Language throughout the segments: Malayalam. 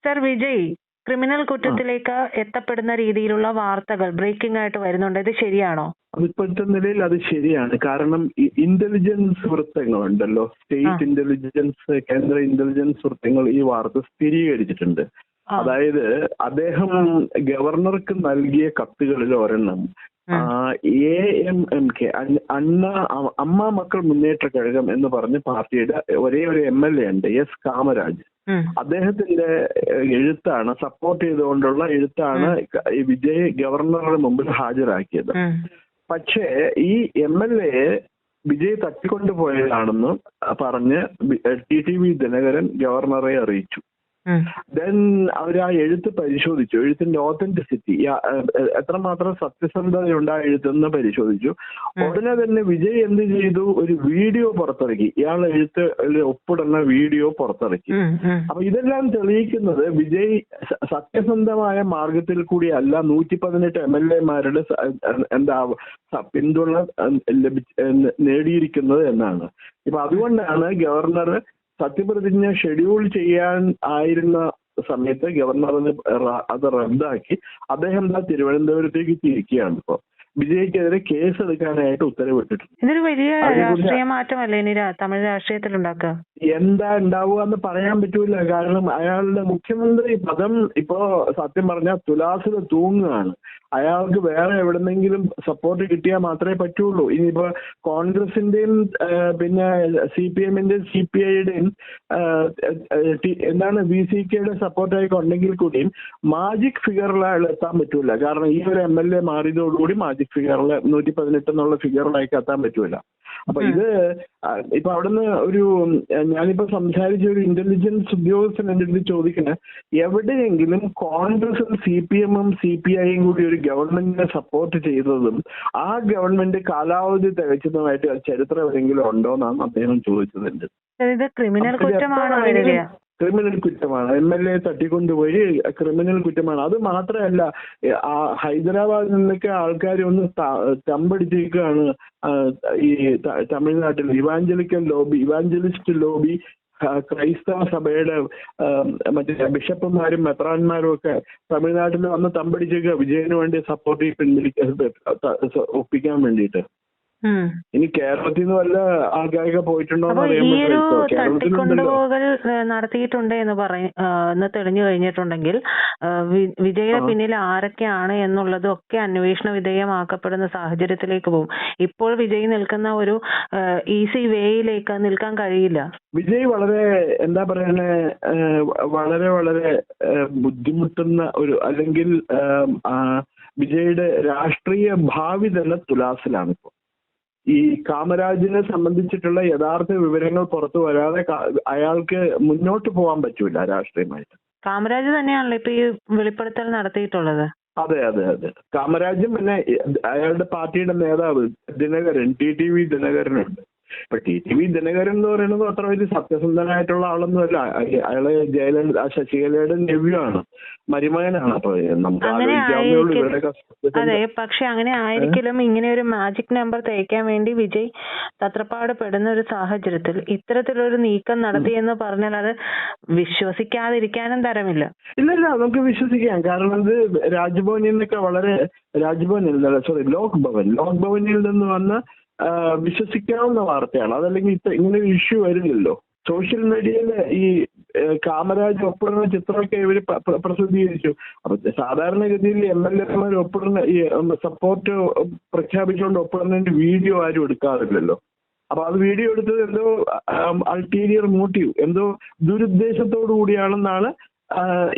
സർ, വിജയ് ക്രിമിനൽ കുറ്റത്തിലേക്ക് എത്തപ്പെടുന്ന രീതിയിലുള്ള വാർത്തകൾ ബ്രേക്കിംഗ് ആയിട്ട് വരുന്നുണ്ട്. ഇത് ശരിയാണോ? ഇപ്പോഴത്തെ നിലയിൽ അത് ശരിയാണ്. കാരണം ഇന്റലിജൻസ് വൃത്തങ്ങളുണ്ടല്ലോ, സ്റ്റേറ്റ് ഇന്റലിജൻസ്, കേന്ദ്ര ഇന്റലിജൻസ് വൃത്തങ്ങൾ ഈ വാർത്ത സ്ഥിരീകരിച്ചിട്ടുണ്ട്. അതായത് അദ്ദേഹം ഗവർണർക്ക് നൽകിയ കത്തുകളിൽ ഒരെണ്ണം AMMK അമ്മ മക്കൾ മുന്നേറ്റ കഴകം എന്ന് പറഞ്ഞ പാർട്ടിയുടെ ഒരേ ഒരു MLA ഉണ്ട്, S കാമരാജ്. അദ്ദേഹത്തിന്റെ എഴുത്താണ്, സപ്പോർട്ട് ചെയ്തുകൊണ്ടുള്ള എഴുത്താണ് വിജയ് ഗവർണറുടെ മുമ്പിൽ ഹാജരാക്കിയത്. പക്ഷേ ഈ MLA വിജയ് തട്ടിക്കൊണ്ടുപോയതാണെന്ന് പറഞ്ഞ് TTV ദിനകരൻ ഗവർണറെ അറിയിച്ചു. ദെൻ അവർ ആ എഴുത്ത് പരിശോധിച്ചു, എഴുത്തിന്റെ ഓതന്റിസിറ്റി, എത്രമാത്രം സത്യസന്ധതയുണ്ട് ആ എഴുത്തെന്ന് പരിശോധിച്ചു. ഉടനെ തന്നെ വിജയ് എന്ത് ചെയ്തു, ഒരു വീഡിയോ പുറത്തിറക്കി, ഇയാൾ എഴുത്ത് ഒപ്പിടുന്ന വീഡിയോ പുറത്തിറക്കി. അപ്പൊ ഇതെല്ലാം തെളിയിക്കുന്നത് വിജയ് സത്യസന്ധമായ മാർഗത്തിൽ കൂടി അല്ല 118 MLA-മാരുടെ പിന്തുണ നേടിയിരിക്കുന്നത് എന്നാണ്. ഇപ്പൊ അതുകൊണ്ടാണ് ഗവർണർ സത്യപ്രതിജ്ഞ ഷെഡ്യൂൾ ചെയ്യാൻ ആയിരുന്ന സമയത്ത് ഗവർണറിന് അത് റദ്ദാക്കി അദ്ദേഹം തിരുവനന്തപുരത്തേക്ക് തിരിക്കുകയാണ്. ഇപ്പൊ വിജയ്ക്കെതിരെ കേസ് എടുക്കാനായിട്ട് ഉത്തരവിട്ടിട്ടുണ്ട്. ഇതൊരു വലിയ രാഷ്ട്രീയ മാറ്റമല്ലേ ഇനി തമിഴ് രാഷ്ട്രീയത്തിൽ ഉണ്ടാക്കുക? എന്താ ഉണ്ടാവുക എന്ന് പറയാൻ പറ്റൂല. കാരണം അയാളുടെ മുഖ്യമന്ത്രി പദം ഇപ്പോ സത്യം പറഞ്ഞാൽ തുലാസിൽ തൂങ്ങുകയാണ്. അയാൾക്ക് വേറെ എവിടെന്നെങ്കിലും സപ്പോർട്ട് കിട്ടിയാൽ മാത്രമേ പറ്റുള്ളൂ. ഇനിയിപ്പോ കോൺഗ്രസിന്റെയും പിന്നെ CPM-ന്റെയും CPI-യുടെയും VCKയുടെ സപ്പോർട്ടായി ഉണ്ടെങ്കിൽ കൂടിയും മാജിക് ഫിഗറിൽ അയാൾ എത്താൻ പറ്റൂല. കാരണം ഈ ഒരു MLA മാറിയതോടുകൂടി മാജിക് ഫിഗറിൽ 118 എന്നുള്ള ഫിഗറിലേക്ക് എത്താൻ പറ്റൂല. അപ്പൊ ഇത് ഇപ്പൊ അവിടുന്ന് ഞാനിപ്പോ സംസാരിച്ച ഒരു ഇന്റലിജൻസ് ഉദ്യോഗസ്ഥൻ എന്റെ അടുത്ത് ചോദിക്കണേ, എവിടെയെങ്കിലും കോൺഗ്രസും CPM-ഉം CPI-യും കൂടി ഒരു ഗവൺമെന്റിനെ സപ്പോർട്ട് ചെയ്തതും ആ ഗവൺമെന്റ് കാലാവധി തികച്ചതുമായിട്ട് ചരിത്രം എവിടെയെങ്കിലും ഉണ്ടോ എന്നാണ് അദ്ദേഹം ചോദിച്ചത്. ഇത് ക്രിമിനൽ കുറ്റമാണോ? ക്രിമിനൽ കുറ്റമാണ്. MLA തട്ടിക്കൊണ്ടുപോയി ക്രിമിനൽ കുറ്റമാണ്. അത് മാത്രമല്ല, ഹൈദരാബാദിൽ നിന്നൊക്കെ ആൾക്കാർ ഒന്ന് തമ്പടിച്ചേക്കാണ് ഈ തമിഴ്നാട്ടിൽ ഇവാഞ്ചലിസ്റ്റ് ലോബി, ക്രൈസ്തവ സഭയുടെ മറ്റേ ബിഷപ്പുമാരും മെത്രാന്മാരും ഒക്കെ തമിഴ്നാട്ടിൽ വന്ന് തമ്പടിച്ചേക്കുക വിജയന് വേണ്ടി സപ്പോർട്ട് ഒപ്പിക്കാൻ വേണ്ടിയിട്ട്. ഇനി കേരളത്തിൽ നിന്ന് വല്ല ആൾക്കാരൊക്കെ പോയിട്ടുണ്ടോ തട്ടിക്കൊണ്ടുപോകൽ നടത്തിയിട്ടുണ്ട് എന്ന് തെളിഞ്ഞു കഴിഞ്ഞിട്ടുണ്ടെങ്കിൽ വിജയുടെ പിന്നിൽ ആരൊക്കെയാണ് എന്നുള്ളതൊക്കെ അന്വേഷണ വിധേയമാക്കപ്പെടുന്ന സാഹചര്യത്തിലേക്ക് പോകും. ഇപ്പോൾ വിജയ് നിൽക്കുന്ന ഒരു ഈസി വേയിലേക്ക് നിൽക്കാൻ കഴിയില്ല. വിജയ് വളരെ എന്താ പറയണേ, വളരെ വളരെ ബുദ്ധിമുട്ടുന്ന അല്ലെങ്കിൽ വിജയുടെ രാഷ്ട്രീയ ഭാവി തന്നെ തുലാസിലാണ് ഇപ്പോൾ. ഈ കാമരാജിനെ സംബന്ധിച്ചിട്ടുള്ള യഥാർത്ഥ വിവരങ്ങൾ പുറത്തു വരാതെ അയാൾക്ക് മുന്നോട്ട് പോകാൻ പറ്റൂല രാഷ്ട്രീയമായിട്ട്. കാമരാജ് തന്നെയാണല്ലോ ഇപ്പൊ ഈ വെളിപ്പെടുത്തൽ നടത്തിയിട്ടുള്ളത്. അതെ അതെ അതെ, കാമരാജും പിന്നെ അയാളുടെ പാർട്ടിയുടെ നേതാവ് ദിനകരൻ, TTV ദിനകരനുണ്ട്. ഇപ്പൊ TTV ദിനകരൻ എന്ന് പറയുന്നത് അത്ര വലിയ സത്യസന്ധനായിട്ടുള്ള ആളൊന്നുമല്ല. അയാള് ശശികലയുടെ നെവ്യാണ്, മരുമകനാണ്. അപ്പൊ നമുക്ക് അതെ, പക്ഷെ അങ്ങനെ ആയിരിക്കലും ഇങ്ങനെ ഒരു മാജിക് നമ്പർ തേക്കാൻ വേണ്ടി വിജയ് തത്രപ്പാട് പെടുന്ന ഒരു സാഹചര്യത്തിൽ ഇത്തരത്തിലൊരു നീക്കം നടത്തിയെന്ന് പറഞ്ഞാൽ അത് വിശ്വസിക്കാതിരിക്കാനും തരമില്ല. ഇല്ല, നമുക്ക് വിശ്വസിക്കാം. കാരണം ഇത് രാജ്ഭവനിൽ നിന്നൊക്കെ ലോക് ഭവനിൽ നിന്ന് വന്ന വിശ്വസിക്കാവുന്ന വാർത്തയാണ്. അതല്ലെങ്കിൽ ഇങ്ങനെ ഒരു ഇഷ്യൂ വരില്ലല്ലോ. സോഷ്യൽ മീഡിയയില് ഈ കാമരാജ് ഒപ്പിടുന്ന ചിത്രമൊക്കെ ഇവര് പ്രസിദ്ധീകരിച്ചു. അപ്പൊ സാധാരണഗതിയിൽ MLA-മാർ ഒപ്പിടുന്ന ഈ സപ്പോർട്ട് പ്രഖ്യാപിച്ചുകൊണ്ട് ഒപ്പിടുന്നതിന്റെ വീഡിയോ ആരും എടുക്കാറില്ലല്ലോ. അപ്പൊ അത് വീഡിയോ എടുത്തത് എന്തോ അൾട്ടീരിയർ മോട്ടീവ്, എന്തോ ദുരുദ്ദേശത്തോടു കൂടിയാണെന്നാണ്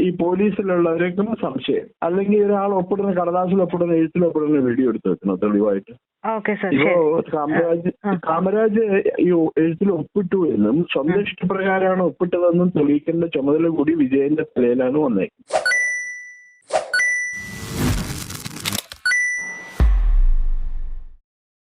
ഈ പോലീസിലുള്ളവരേക്കും സംശയം. അല്ലെങ്കിൽ ഒരാൾ ഒപ്പിടുന്ന കടലാസിൽ ഒപ്പിടുന്ന എഴുത്തിൽ ഒപ്പിടുന്ന വീഡിയോ എടുത്ത് വെക്കണം തെളിവായിട്ട്. ഇപ്പോ കാമരാജ് ഈ എഴുത്തിൽ ഒപ്പിട്ടു എന്നും സ്വന്തം ഇഷ്ടപ്രകാരമാണ് ഒപ്പിട്ടതെന്നും തെളിയിക്കേണ്ട ചുമതല കൂടി വിജയന്റെ തലയിലാണ് വന്നേക്കുന്നത്.